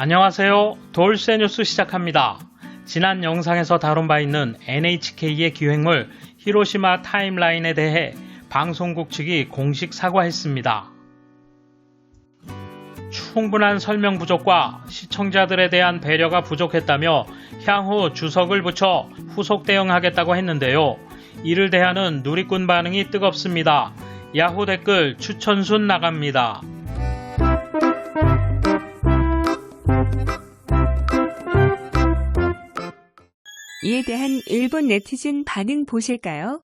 안녕하세요. 돌쇠 뉴스 시작합니다. 지난 영상에서 다룬 바 있는 NHK의 기획물 히로시마 타임라인에 대해 방송국 측이 공식 사과했습니다. 충분한 설명 부족과 시청자들에 대한 배려가 부족했다며 향후 주석을 붙여 후속 대응하겠다고 했는데요. 이를 대하는 누리꾼 반응이 뜨겁습니다. 야후 댓글 추천순 나갑니다. 이에 대한 일본 네티즌 반응 보실까요?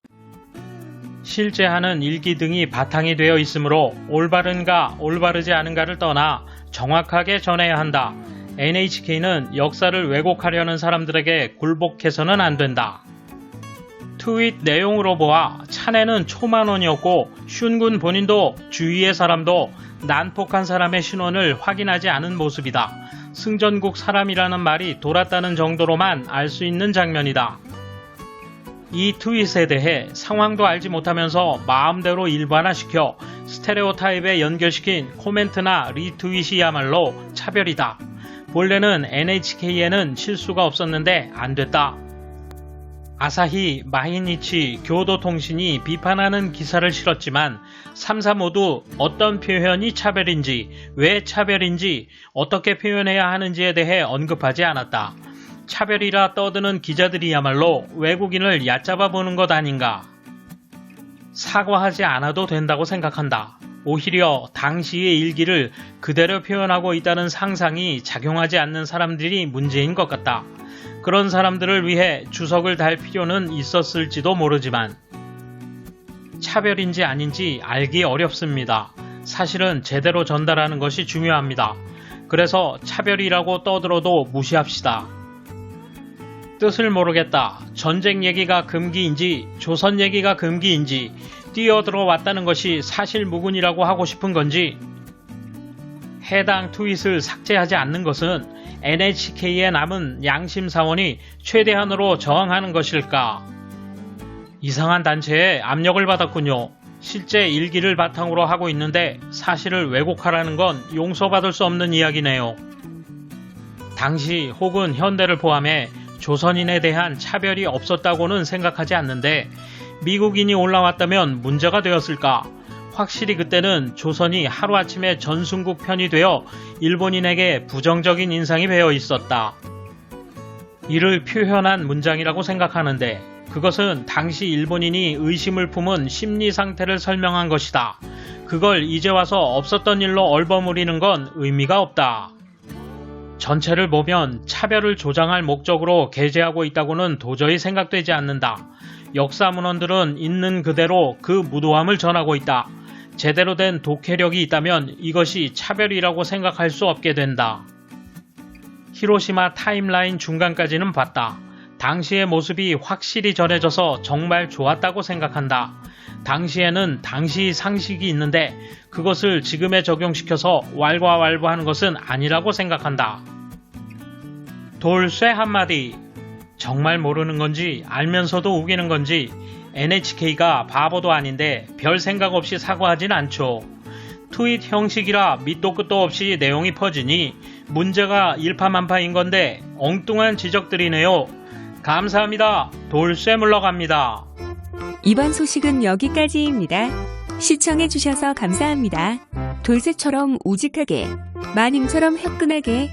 실제 하는 일기 등이 바탕이 되어 있으므로 올바른가 올바르지 않은가를 떠나 정확하게 전해야 한다. NHK는 역사를 왜곡하려는 사람들에게 굴복해서는 안 된다. 트윗 내용으로 보아 차내는 초만원이었고 슌군 본인도 주위의 사람도 난폭한 사람의 신원을 확인하지 않은 모습이다. 승전국 사람이라는 말이 돌았다는 정도로만 알 수 있는 장면이다. 이 트윗에 대해 상황도 알지 못하면서 마음대로 일반화시켜 스테레오타입에 연결시킨 코멘트나 리트윗이야말로 차별이다. 본래는 NHK에는 실수가 없었는데 안 됐다. 아사히, 마이니치, 교도통신이 비판하는 기사를 실었지만 3사 모두 어떤 표현이 차별인지, 왜 차별인지, 어떻게 표현해야 하는지에 대해 언급하지 않았다. 차별이라 떠드는 기자들이야말로 외국인을 얕잡아 보는 것 아닌가. 사과하지 않아도 된다고 생각한다. 오히려 당시의 일기를 그대로 표현하고 있다는 상상이 작용하지 않는 사람들이 문제인 것 같다. 그런 사람들을 위해 주석을 달 필요는 있었을지도 모르지만 차별인지 아닌지 알기 어렵습니다. 사실은 제대로 전달하는 것이 중요합니다. 그래서 차별이라고 떠들어도 무시합시다. 뜻을 모르겠다. 전쟁 얘기가 금기인지 조선 얘기가 금기인지 뛰어들어 왔다는 것이 사실무근이라고 하고 싶은 건지 해당 트윗을 삭제하지 않는 것은 NHK에 남은 양심사원이 최대한으로 저항하는 것일까? 이상한 단체에 압력을 받았군요. 실제 일기를 바탕으로 하고 있는데 사실을 왜곡하라는 건 용서받을 수 없는 이야기네요. 당시 혹은 현대를 포함해 조선인에 대한 차별이 없었다고는 생각하지 않는데 미국인이 올라왔다면 문제가 되었을까? 확실히 그때는 조선이 하루아침에 전순국 편이 되어 일본인에게 부정적인 인상이 배어 있었다. 이를 표현한 문장이라고 생각하는데 그것은 당시 일본인이 의심을 품은 심리 상태를 설명한 것이다. 그걸 이제 와서 없었던 일로 얼버무리는 건 의미가 없다. 전체를 보면 차별을 조장할 목적으로 게재하고 있다고는 도저히 생각되지 않는다. 역사문헌들은 있는 그대로 그 무도함을 전하고 있다. 제대로 된 독해력이 있다면 이것이 차별이라고 생각할 수 없게 된다. 히로시마 타임라인 중간까지는 봤다. 당시의 모습이 확실히 전해져서 정말 좋았다고 생각한다. 당시에는 당시 상식이 있는데 그것을 지금에 적용시켜서 왈가왈부하는 것은 아니라고 생각한다. 돌쇠 한마디. 정말 모르는 건지 알면서도 우기는 건지 NHK가 바보도 아닌데 별 생각 없이 사과하진 않죠. 트윗 형식이라 밑도 끝도 없이 내용이 퍼지니 문제가 일파만파인 건데 엉뚱한 지적들이네요. 감사합니다. 돌쇠 물러갑니다. 이번 소식은 여기까지입니다. 시청해주셔서 감사합니다. 돌쇠처럼 우직하게, 마님처럼 화끈하게